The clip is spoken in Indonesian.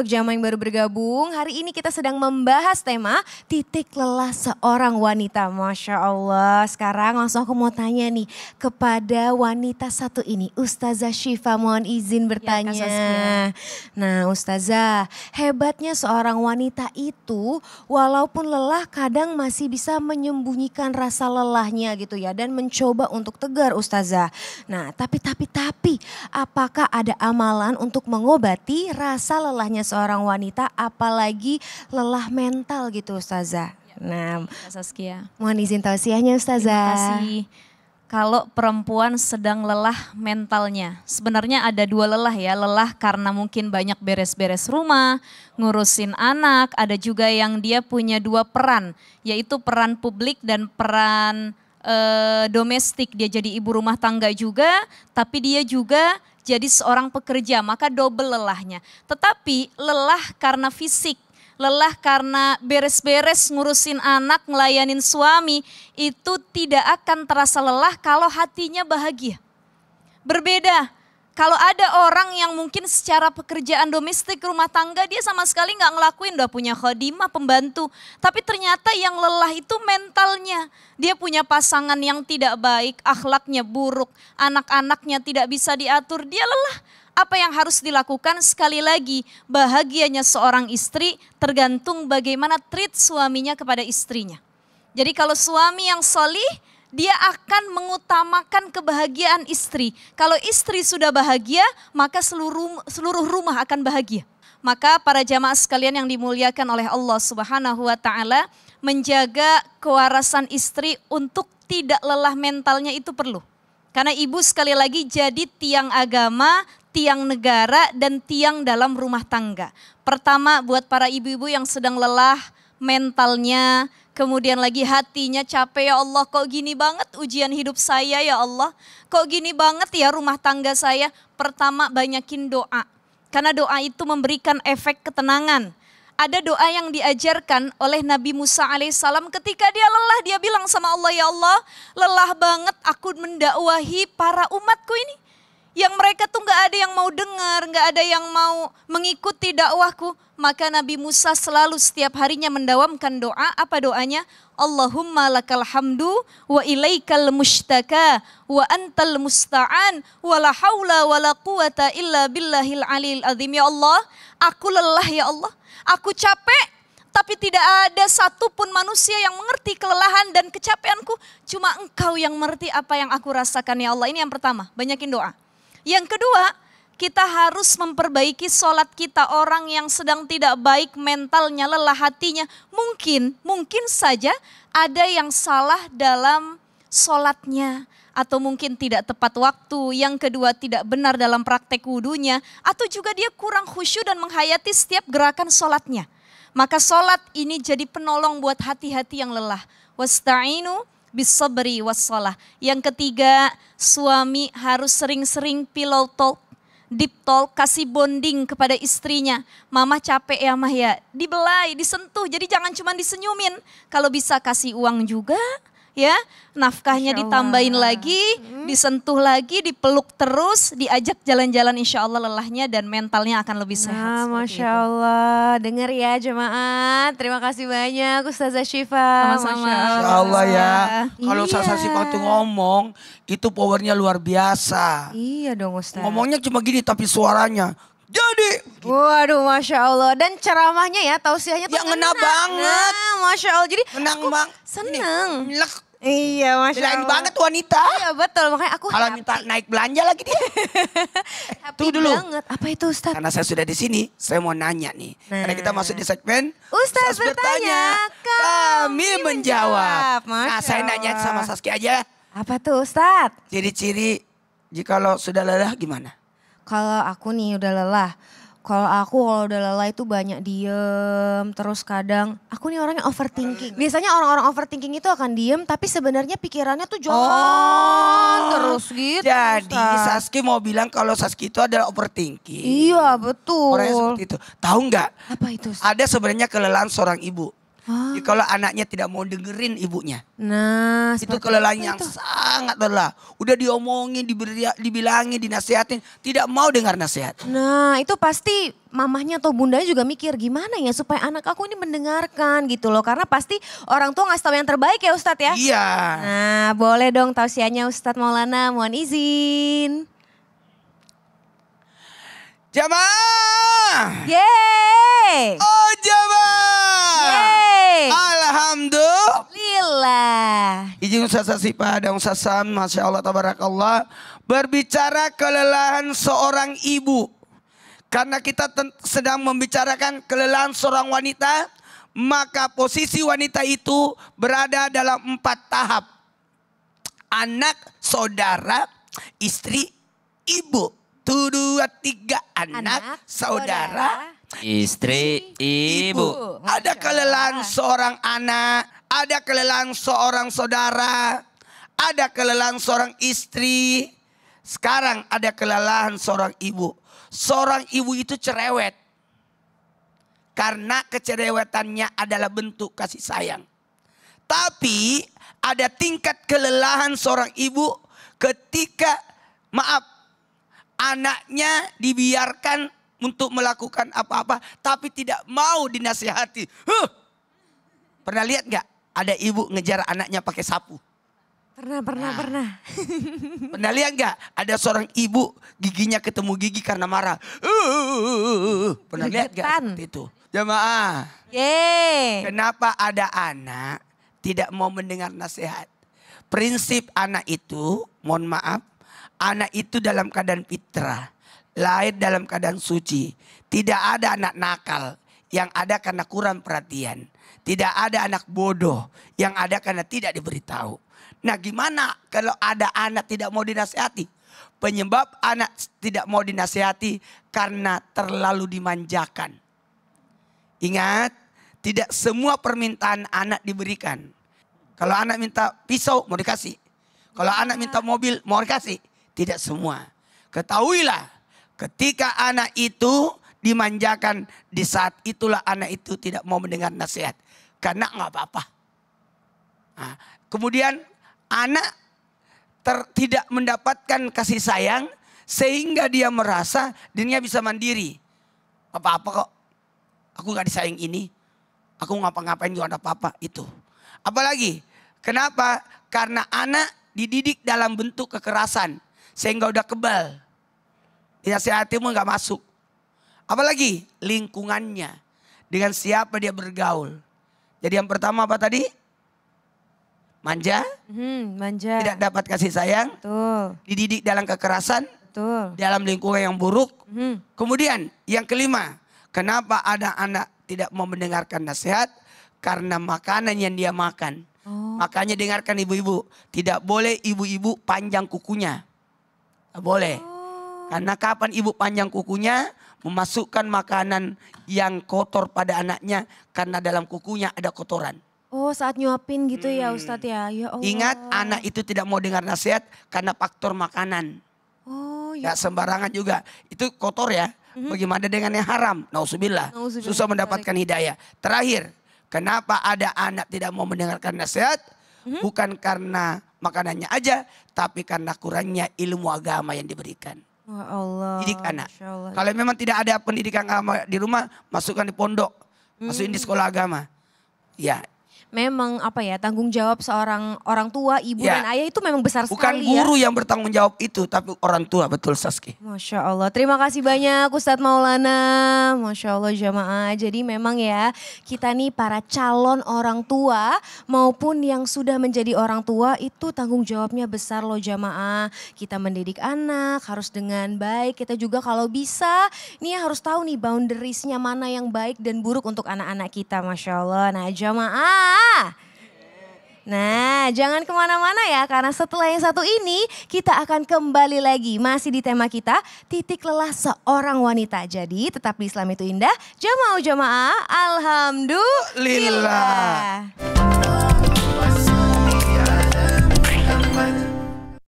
untuk jamaah yang baru bergabung, hari ini kita sedang membahas tema titik lelah seorang wanita. Masya Allah, sekarang langsung aku mau tanya nih kepada wanita satu ini. Ustazah Syifa, mohon izin bertanya. Ya, nah Ustazah, hebatnya seorang wanita itu walaupun lelah kadang masih bisa menyembunyikan rasa lelahnya gitu ya. Dan mencoba untuk tegar Ustazah. Nah tapi apakah ada amalan untuk mengobati rasa lelahnya seorang wanita, apalagi lelah mental gitu Ustazah? Nah, Saskia. Mohon izin tausiahnya Ustazah. Terima kasih. Kalau perempuan sedang lelah mentalnya, sebenarnya ada dua lelah ya. Lelah karena mungkin banyak beres-beres rumah, ngurusin anak. Ada juga yang dia punya dua peran, yaitu peran publik dan peran domestik. Dia jadi ibu rumah tangga juga, tapi dia juga jadi seorang pekerja, maka double lelahnya. Tetapi lelah karena fisik, lelah karena beres-beres ngurusin anak, ngelayanin suami, itu tidak akan terasa lelah kalau hatinya bahagia. Berbeda, kalau ada orang yang mungkin secara pekerjaan domestik rumah tangga dia sama sekali nggak ngelakuin, udah punya khodimah, pembantu. Tapi ternyata yang lelah itu mentalnya. Dia punya pasangan yang tidak baik, akhlaknya buruk, anak-anaknya tidak bisa diatur, dia lelah. Apa yang harus dilakukan? Sekali lagi, bahagianya seorang istri tergantung bagaimana treat suaminya kepada istrinya. Jadi kalau suami yang solih, dia akan mengutamakan kebahagiaan istri. Kalau istri sudah bahagia, maka seluruh rumah akan bahagia. Maka para jamaah sekalian yang dimuliakan oleh Allah Subhanahu wa taala, menjaga kewarasan istri untuk tidak lelah mentalnya itu perlu. Karena ibu sekali lagi jadi tiang agama, tiang negara, dan tiang dalam rumah tangga. Pertama buat para ibu-ibu yang sedang lelah mentalnya, kemudian lagi hatinya capek, ya Allah kok gini banget ujian hidup saya ya Allah. Kok gini banget ya rumah tangga saya. Pertama banyakin doa. Karena doa itu memberikan efek ketenangan. Ada doa yang diajarkan oleh Nabi Musa alaihissalam ketika dia lelah. Dia bilang sama Allah, ya Allah lelah banget aku mendakwahi para umatku ini. Yang mereka tuh gak ada yang mau dengar, gak ada yang mau mengikuti dakwahku. Maka Nabi Musa selalu setiap harinya mendawamkan doa. Apa doanya? Allahumma lakal hamdu wa ilaikal mushtaka wa antal musta'an wa la hawla wa la quwata illa billahil alil azim. Ya Allah, aku lelah ya Allah. Aku capek, tapi tidak ada satupun manusia yang mengerti kelelahan dan kecapeanku. Cuma Engkau yang mengerti apa yang aku rasakan ya Allah. Ini yang pertama, banyakin doa. Yang kedua, kita harus memperbaiki sholat kita. Orang yang sedang tidak baik mentalnya, lelah hatinya, mungkin saja ada yang salah dalam sholatnya. Atau mungkin tidak tepat waktu. Yang kedua, tidak benar dalam praktek wudunya. Atau juga dia kurang khusyuk dan menghayati setiap gerakan sholatnya. Maka sholat ini jadi penolong buat hati-hati yang lelah. Wasta'inu bis-sabri was-shalah. Yang ketiga, suami harus sering-sering pillow talk, deep talk, kasih bonding kepada istrinya. Mama capek ya mah ya, dibelai, disentuh. Jadi jangan cuma disenyumin. Kalau bisa kasih uang juga. Ya, nafkahnya ditambahin lagi, disentuh lagi, dipeluk terus, diajak jalan-jalan, insya Allah lelahnya dan mentalnya akan lebih sehat. Masya Allah, dengar ya jemaat. Terima kasih banyak Ustazah Syifa. Sama-sama. Masya Allah ya, kalau Iya. Ustazah Syifa tuh ngomong, itu powernya luar biasa. Iya dong Ustaz. Ngomongnya cuma gini tapi suaranya. Jadi, Waduh Masya Allah. Dan ceramahnya ya, tausiahnya tuh ya ngena banget. Nah, Masya Allah. Jadi Menang aku bang. seneng. Lek. Iya Masya Belain Allah. banget wanita. Iya betul, makanya aku Kalau happy. minta naik belanja lagi dia. Happy Tunggu dulu. banget. Apa itu Ustaz? Karena saya sudah di sini, saya mau nanya nih. Karena kita masuk di segmen Ustaz bertanya, kami menjawab. Masya Nah, saya nanya Allah. sama Saskia aja. Apa tuh Ustaz? Ciri-ciri jikalau sudah lelah gimana? Kalau aku nih udah lelah. Kalau udah lelah itu banyak diem, terus kadang aku nih orangnya overthinking. Biasanya orang-orang overthinking itu akan diem tapi sebenarnya pikirannya tuh jalan terus gitu. Jadi Ustaz. Saski mau bilang kalau Saski itu adalah overthinking. Iya betul. Orangnya seperti itu. Tahu nggak? Apa itu Ustaz? Ada sebenarnya kelelahan seorang ibu. Jadi kalau anaknya tidak mau dengerin ibunya. Nah, Itu seperti kelelahan apa yang itu? sangat lelah. Udah diomongin, dibilangin, dinasihatin. Tidak mau dengar nasihat. Nah, itu pasti mamahnya atau bundanya juga mikir gimana ya supaya anak aku ini mendengarkan gitu loh. Karena pasti orang tua ngasih tahu yang terbaik ya Ustadz ya. Iya. Nah, boleh dong tausiahnya Ustadz Maulana, mohon izin. Jamaah. Yeay! Oh jamaah. Yeay! Alhamdulillah. Lillah. Izin Ustaz Sipa dan Ustaz Sam, Masya Allah Tabarakallah. Berbicara kelelahan seorang ibu. Karena kita sedang membicarakan kelelahan seorang wanita. Maka posisi wanita itu berada dalam 4 tahap. Anak, saudara, istri, ibu. 1, 2, 3 anak, saudara, Istri, ibu. Ada kelelahan seorang anak, ada kelelahan seorang saudara, ada kelelahan seorang istri. Sekarang ada kelelahan seorang ibu. Seorang ibu itu cerewet. Karena kecerewetannya adalah bentuk kasih sayang. Tapi ada tingkat kelelahan seorang ibu ketika anaknya dibiarkan untuk melakukan apa-apa tapi tidak mau dinasihati. Pernah lihat nggak ada ibu ngejar anaknya pakai sapu? Pernah. Pernah lihat nggak ada seorang ibu giginya ketemu gigi karena marah? Pernah lihat nggak Gregetan. seperti itu? Jamaah, Yeay. kenapa ada anak tidak mau mendengar nasihat? Prinsip anak itu, mohon maaf, anak itu dalam keadaan fitrah, lahir dalam keadaan suci. Tidak ada anak nakal, yang ada karena kurang perhatian. Tidak ada anak bodoh, yang ada karena tidak diberitahu. Nah gimana kalau ada anak tidak mau dinasihati? Penyebab anak tidak mau dinasihati karena terlalu dimanjakan. Ingat, tidak semua permintaan anak diberikan. Kalau anak minta pisau mau dikasih. Kalau anak minta mobil mau dikasih. Tidak semua. Ketahuilah ketika anak itu dimanjakan, di saat itulah anak itu tidak mau mendengar nasihat. Karena nggak apa-apa. Nah, kemudian anak tidak mendapatkan kasih sayang sehingga dia merasa dirinya bisa mandiri. Apa-apa kok. Aku nggak disayang ini. Aku ngapa-ngapain juga ada apa-apa itu. Apalagi kenapa? Karena anak dididik dalam bentuk kekerasan. Sehingga udah kebal. Dinasihatimu nggak masuk. Apalagi lingkungannya. Dengan siapa dia bergaul. Jadi yang pertama apa tadi? Manja. Manja. Tidak dapat kasih sayang. Betul. Dididik dalam kekerasan. Betul. Dalam lingkungan yang buruk. Mhm. Kemudian yang kelima. Kenapa ada anak tidak mau mendengarkan nasihat? Karena makanan yang dia makan. Makanya dengarkan ibu-ibu. Tidak boleh ibu-ibu panjang kukunya. Tidak boleh. Karena kapan ibu panjang kukunya, memasukkan makanan yang kotor pada anaknya. Karena dalam kukunya ada kotoran. Oh saat nyuapin gitu ya Ustadz ya. Ya Allah. Ingat anak itu tidak mau dengar nasihat karena faktor makanan. Oh ya. Gak sembarangan juga. Itu kotor ya. Bagaimana dengan yang haram? Nauzubillah. Nauzubillah. Susah mendapatkan hidayah. Terakhir, kenapa ada anak tidak mau mendengarkan nasihat? Bukan karena makanannya aja, tapi karena kurangnya ilmu agama yang diberikan. Wah Allah. Didik anak. Masya Allah. Kalau memang tidak ada pendidikan agama di rumah, masukkan di pondok. Masukin di sekolah agama. Ya, Memang apa ya tanggung jawab seorang orang tua, ibu Ya. dan ayah itu memang besar bukan sekali ya. guru yang bertanggung jawab itu, tapi orang tua, betul Saski. Masya Allah, terima kasih banyak Ustadz Maulana. Masya Allah jamaah, jadi memang ya kita nih para calon orang tua maupun yang sudah menjadi orang tua itu tanggung jawabnya besar loh jamaah. Kita mendidik anak harus dengan baik, kita juga kalau bisa nih harus tahu nih boundariesnya mana yang baik dan buruk untuk anak-anak kita Masya Allah. Nah jamaah. Nah, jangan kemana-mana ya, karena setelah yang satu ini kita akan kembali lagi masih di tema kita, titik lelah seorang wanita. Jadi tetap di Islam itu indah, jamaah, alhamdulillah. Lillah.